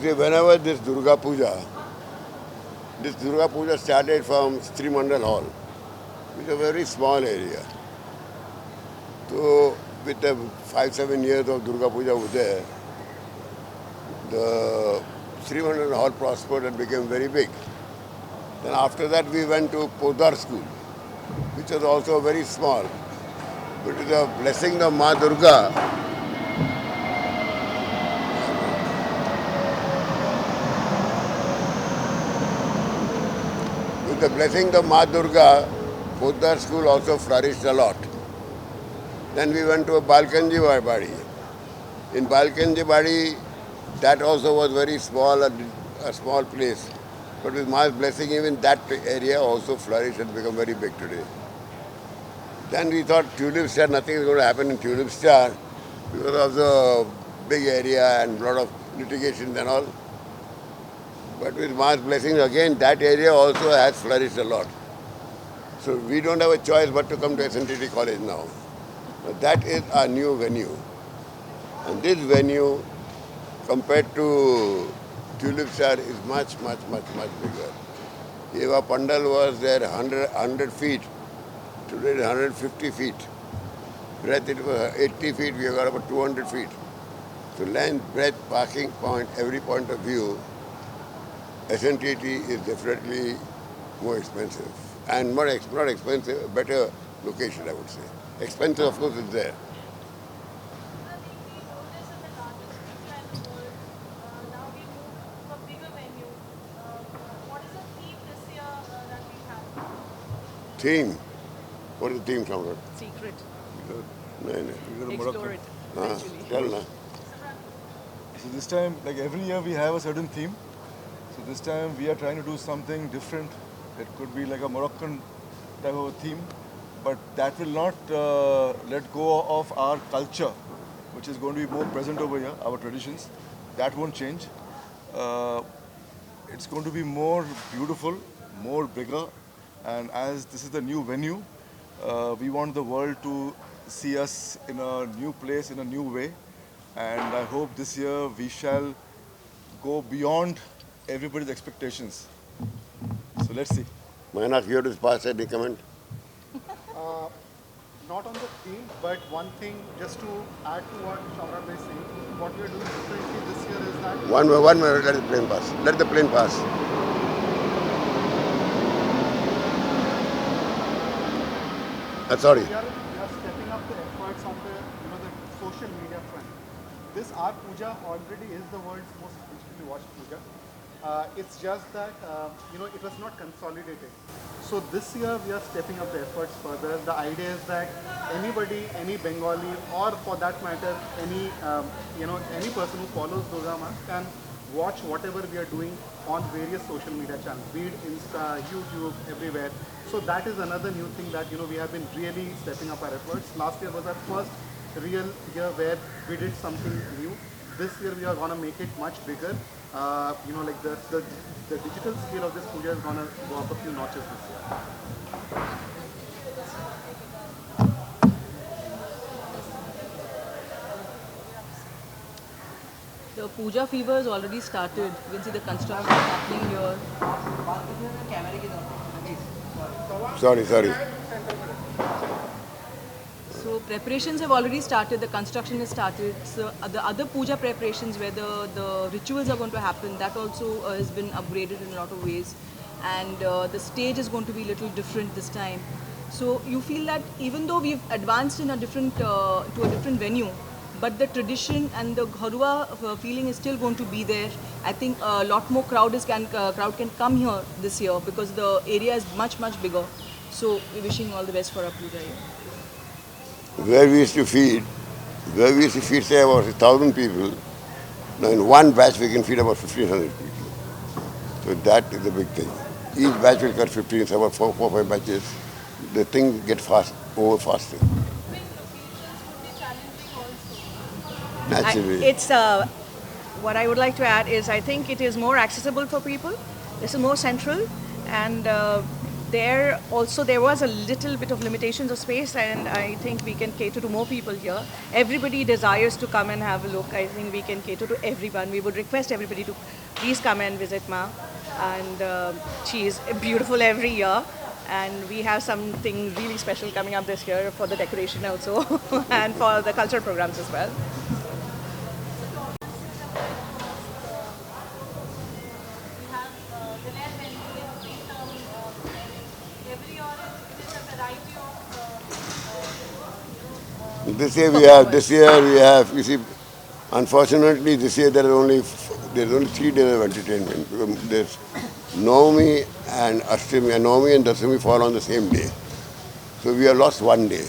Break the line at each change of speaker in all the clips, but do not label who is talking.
You see, whenever this Durga Puja started from Sri Mandal Hall, which is a very small area. So, with the 5-7 years of Durga Puja over there, the Sri Mandal Hall prospered and became very big. Then after that we went to Podar school, which was also very small. But with the blessing of Ma Durga, with the blessing of Ma Durga, Podar school also flourished a lot. Then we went to a Balkanji Badi. In Balkanji Badi, that also was very small, a small place. But with Ma's blessing, even that area also flourished and become very big today. Then we thought Tulip Star, nothing is going to happen in Tulip Star because of the big area and lot of litigation and all. But with Ma's blessing, again, that area also has flourished a lot. So we don't have a choice but to come to SNTT College now. That is our new venue. And this venue, compared to Tulip Star, is much bigger. Eva Pandal was there 100 feet. Today it is 150 feet. Breadth it was 80 feet, we have got about 200 feet. So length, breadth, parking point, every point of view, SNTT is definitely more expensive. And not expensive, a better location I would say. Expensive of course is there. Theme? What is the theme, Samrat?
Secret.
No.
Explore it. Eventually.
Tell na.
So this time, like every year, we have a certain theme. So this time, we are trying to do something different. It could be like a Moroccan type of a theme, but that will not let go of our culture, which is going to be more present over here, our traditions. That won't change. It's going to be more beautiful, more bigger, and as this is the new venue, we want the world to see us in a new place, in a new way. And I hope this year we shall go beyond everybody's expectations. So let's see.
Mainak, you have to pass any comment?
Not on the theme, but one thing just to add to what Shamrat is saying, what we are doing differently this year is that...
One minute, let the plane pass. Let the plane pass. Sorry.
We are stepping up the efforts on the social media front. This our puja already is the world's most frequently watched puja. It's just that it was not consolidated. So this year we are stepping up the efforts further. The idea is that anybody, any Bengali, or for that matter, any person who follows Durga Ma can watch whatever we are doing on various social media channels, be it Insta, YouTube, everywhere. So that is another new thing that we have been really stepping up our efforts. Last year was our first real year where we did something new. This year we are gonna make it much bigger. Like the digital scale of this puja is gonna go up a few notches this year.
The puja fever has already started. You can see the construction happening here.
Sorry.
So preparations have already started. The construction has started. So the other puja preparations where the rituals are going to happen, that also has been upgraded in a lot of ways. And the stage is going to be a little different this time. So you feel that even though we've advanced in a different to a different venue, but the tradition and the Gharwa feeling is still going to be there. I think a lot more crowd can come here this year because the area is much bigger. So we're wishing all the best for our puja here.
Where we used to feed, say about 1,000 people, now in one batch we can feed about 1,500 people. So that is the big thing. Each batch will cut 15, so about 4 or 5 batches. The thing gets over faster. Naturally.
What I would like to add is I think it is more accessible for people. This is more central, and there also there was a little bit of limitations of space, and I think we can cater to more people here. Everybody desires to come and have a look. I think we can cater to everyone. We would request everybody to please come and visit Ma, and she is beautiful every year. And we have something really special coming up this year for the decoration also and for the cultural programs as well.
This year we have, you see, unfortunately this year there's only 3 days of entertainment. There's Navami and Ashtami, and Navami and Dasami fall on the same day. So we have lost 1 day.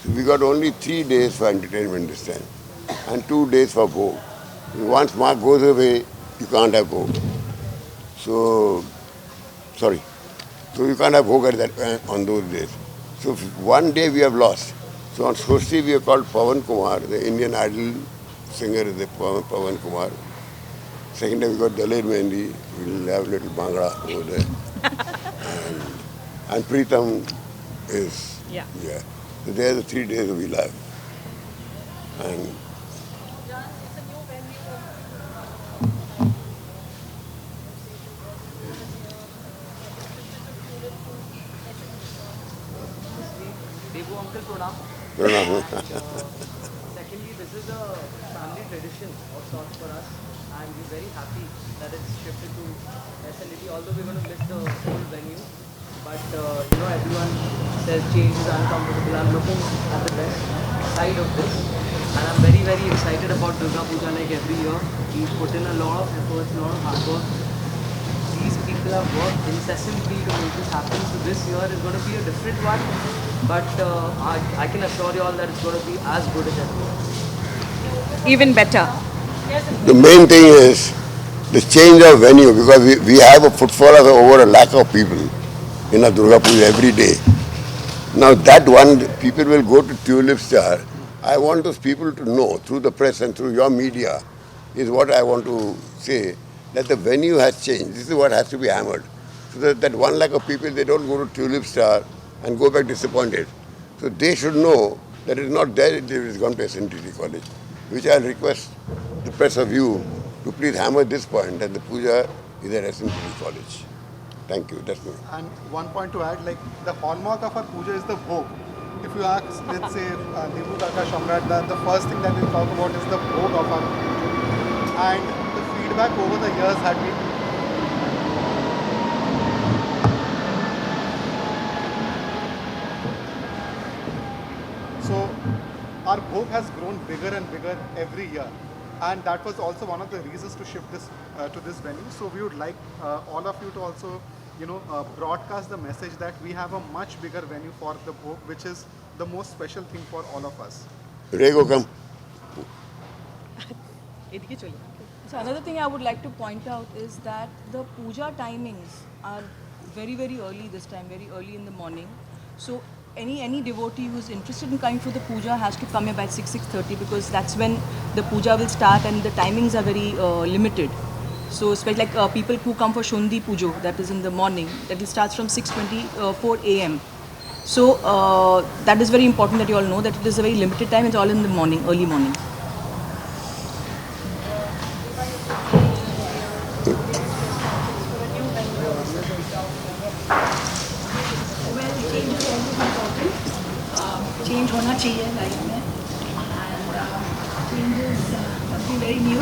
So we got only 3 days for entertainment this time and 2 days for Bhog. Once Mark goes away, you can't have Bhog. So, sorry. So you can't have Bhog at that, on those days. So 1 day we have lost. So on Sosti we have called Pawan Kumar, the Indian Idol singer is the Pawan Kumar. Second day we got Dalit Mehendi, we'll have little Bhangra over there. and Preetam is,
Yeah.
So they are the 3 days we'll have. And
Devu uncle pranam.
Pranam.
Secondly, this is a family tradition of sorts for us, and we're very happy that it's shifted to SNDT. Although we're going to miss the old venue, but everyone says change is uncomfortable. I'm looking at the best side of this, and I'm very very excited about Durga Puja. Like every year, he's put in a lot of efforts, a lot of hard work. These people have worked incessantly to make this happen. So this year is going to be a different one, but I can assure you all that it's going to be as good as ever.
Even better.
The main thing is the change of venue, because we have a footfall of over 1 lakh of people in a Durga Puja every day. Now that one, people will go to Tulip Star. I want those people to know through the press and through your media is what I want to say, that the venue has changed. This is what has to be hammered. So that 1 lakh of people, they don't go to Tulip Star and go back disappointed. So they should know that it's not there, it is gone to SNTT College, which I'll request the press of you to please hammer this point, that the puja is at SNTT College. Thank you, that's me.
And one point to add, like the hallmark of our puja is the bhog. If you ask, let's say, Devu Kaka Shamrat, the first thing that we'll talk about is the bhog of our puja. And the feedback over the years had been so our bhog has grown bigger and bigger every year. And that was also one of the reasons to shift this to this venue. So we would like all of you to also, broadcast the message that we have a much bigger venue for the Bhog, which is the most special thing for all of us.
Rego, come.
So another thing I would like to point out is that the puja timings are very very early this time, very early in the morning. So any devotee who is interested in coming for the puja has to come here by 6:30, because that's when the puja will start, and the timings are very limited. So especially like people who come for Shondi Pujo, that is in the morning, that will start from 6:24 a.m. So that is very important that you all know that it is a very limited time. It's all in the morning, early morning.
Change होना चाहिए life में and change is something very new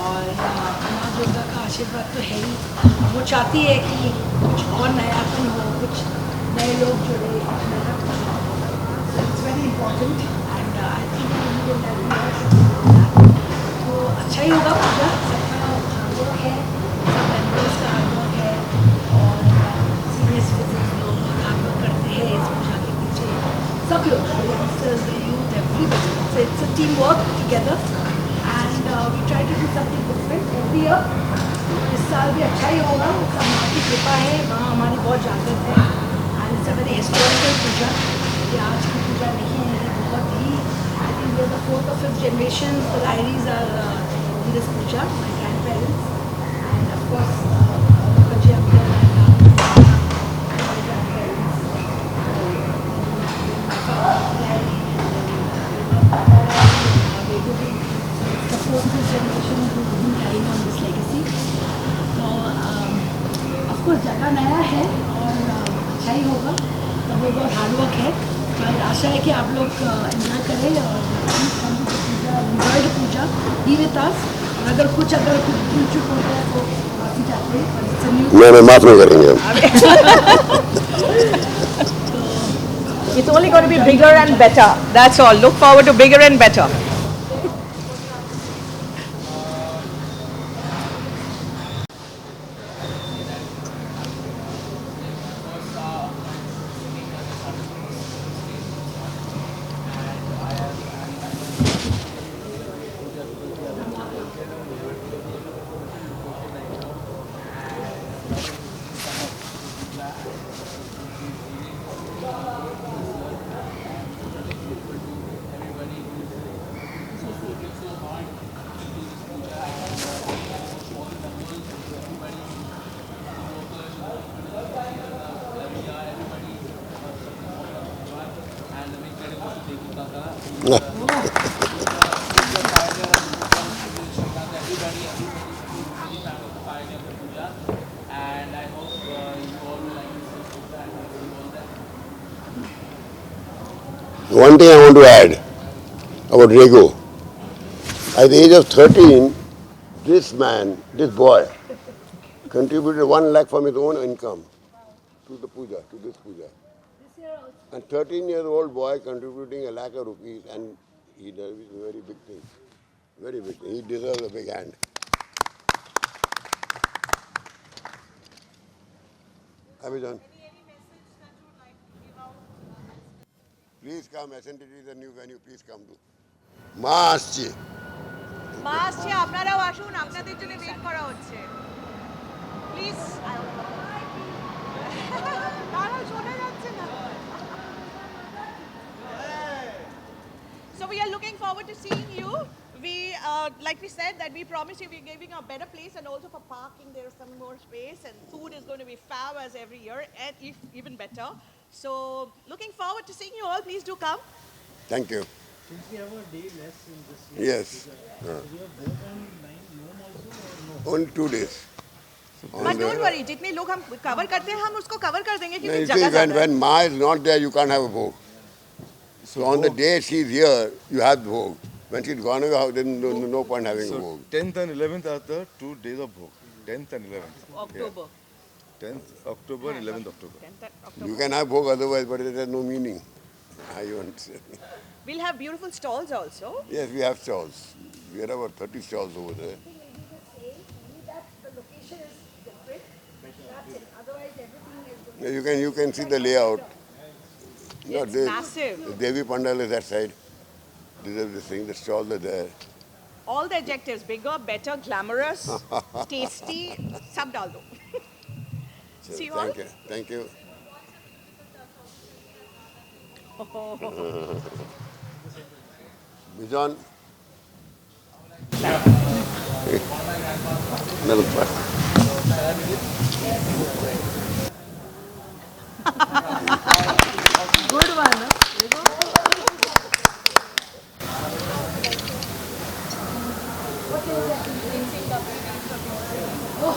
और माँ दुर्गा का आशीर्वाद तो है ही. वो चाहती है कि कुछ और नयापन हो, कुछ नए लोग जुड़े, it's very important and I think तो अच्छा ही होगा. पूजा सबका हार्डवर्क है, सब मेम्बर्स का हार्डवर्क है और सीनियर सिटीजन लोग हार्डवर्क करते हैं इस पूजा के पीछे. सब लोग, the youngsters, the youth, everybody. So it's a teamwork together, and we try to do something different every year. इस साल भी अच्छा ही होगा. सब माँ की कृपा है, माँ हमारी बहुत जागृत है, and it's a very historical पूजा. ये आज की पूजा नहीं है, ये बहुत ही, I think we are the 4th or 5th generation. The Lairis are in this puja, my grandparents, and of course, Bajji uncle and नया है और अच्छा ही होगा। तो वो बहुत हार्ड वर्क है, तो आशा है कि आप लोग एंजॉय करें और enjoy puja be with us. और अगर कुछ भूल चूक हो गया तो माफी चाहते हैं।
नहीं माफ नहीं करेंगे हम।
It's only going to be bigger and better. That's all. Look forward to bigger and better.
And I hope you all will like this.
One thing I want to add about Rego. At the age of 13, this boy, contributed 1 lakh from his own income to the puja, to this puja. And 13-year-old boy contributing 1 lakh of rupees, and he does a very big thing. Very big thing. He deserves a big hand. Abhijan. Please come, SNTT is a new venue, please come to. মা আসছে।
মা আসছে, আপনারাও আসুন, আপনাদের জন্য wait করা হচ্ছে। প্লিজ শোনা যাচ্ছে না। So we are looking forward to seeing you. We, like we said, that we promised you we're giving a better place, and also for parking there is some more space, and food is going to be fab as every year, and if even better. So looking forward to seeing you all. Please do come.
Thank you.
Since we have a day less in this year,
Yes.
we have both on 9 Noam also or no?
Only 2 days.
But don't worry, जितने लोग हम cover करते हैं हम उसको cover कर देंगे
No,
क्योंकि
you see,
जगह ज़्यादा है।
when Ma is not there, you can't have a bhog. So on the day she's here, you have bhog. When she's gone away, then no point having a
So
bhog.
10th and 11th are the 2 days of Bhog. 10th and 11th.
October.
10th October and 11th October.
10th October.
You can have bhog otherwise, but it has no meaning. I understand.
We'll have beautiful stalls also.
Yes, we have stalls. We have about 30 stalls over there.
that the location is different. That's it. Otherwise, everything is good.
Yeah, you can see the layout. No,
It's massive.
The Devi Pandal is that side. This is the thing, the stalls are there.
All the adjectives, bigger, better, glamorous, tasty, सब डाल दो.
So,
See you all.
thank you. Thank you. Bijan. Milk bar.
Good one. Huh?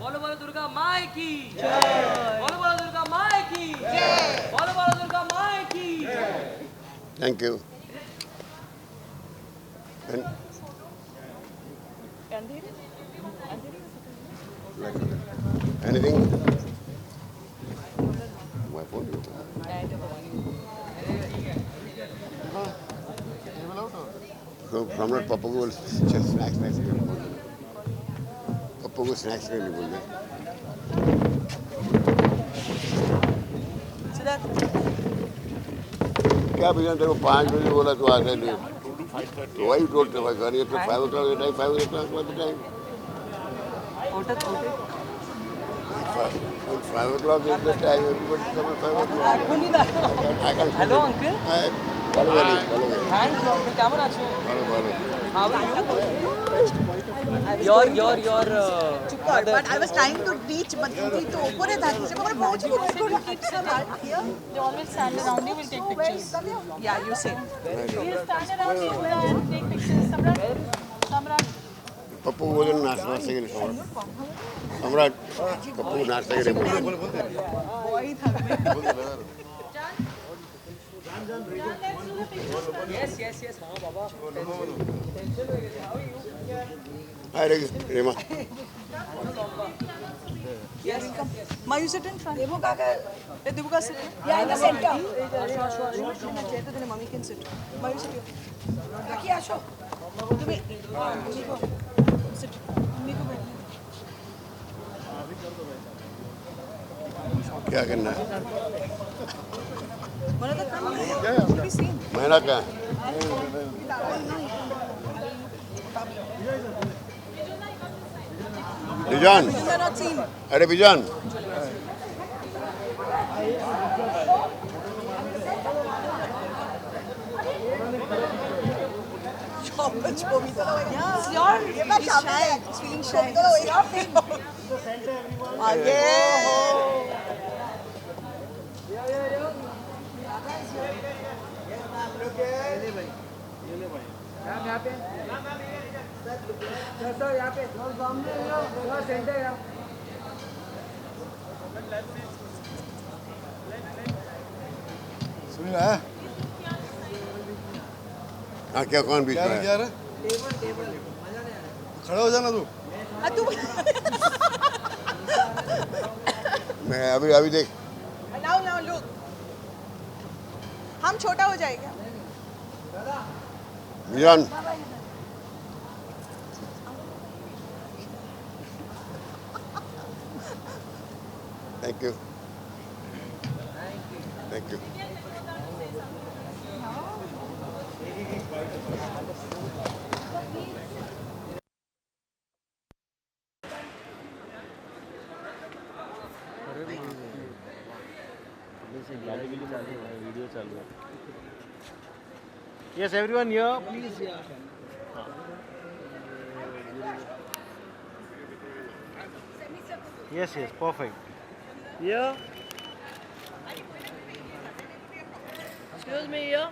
बोलो बोलो दुर्गा माँ की जय। बोलो बोलो दुर्गा माँ की जय। बोलो बोलो दुर्गा माँ की जय।
Thank you. And anything? My phone. So सम्राट पप्पू को स्नैक्स के लिए बोल दे। पप्पू को स्नैक्स के लिए बोल दे। क्या भैया तेरे को 5 बजे बोला तो आ गए late. So why you told me, घर ये तो 5 o'clock the time, 5 o'clock was the time. 5 o'clock is the time, everybody come at 5 o'clock. I can't.
Hello, uncle.
ভালো ভালো ভালো
Thanks, Dr. কেমন আছো?
ভালো ভালো
How are you? Your
But I was trying to reach, but তুই তো উপরে থাকিস এবার পৌঁছবো কি করে kids are right here.
They always stand around you, will take pictures.
Yeah, you say.
We'll stand around you and take pictures. Samrat.
Pappu बोले नाचते गए सम्राट पप्पू नाचते गए
Boy থাকবে।
yes, हाँ बाबा.
हाय रेमा
Yes. Ma, you sit in front. Devu kaka. Hey, Devu ka sit.
Yeah, in the center.
Chair to mommy can sit. Ma, you sit here.
Kaki asho.
तुम्हें mummy को sit. मम्मी को बैठने.
क्या करना है
One of the camera should be seen.
महीना का बिजान
You are not seen.
अरे बिजान
Yeah. You're shy. He's feeling shy. It's your thing.
Sunil आया
हाँ क्या कौन बीच
क्या
में
रहा
है
क्या रहा खड़ा हो जाना तू
तू
मैं अभी अभी देख
now look. हम छोटा हो जाएगा.
बिजान thank you thank you
Yes, everyone here, please. Yes, perfect. Here.
Excuse me here.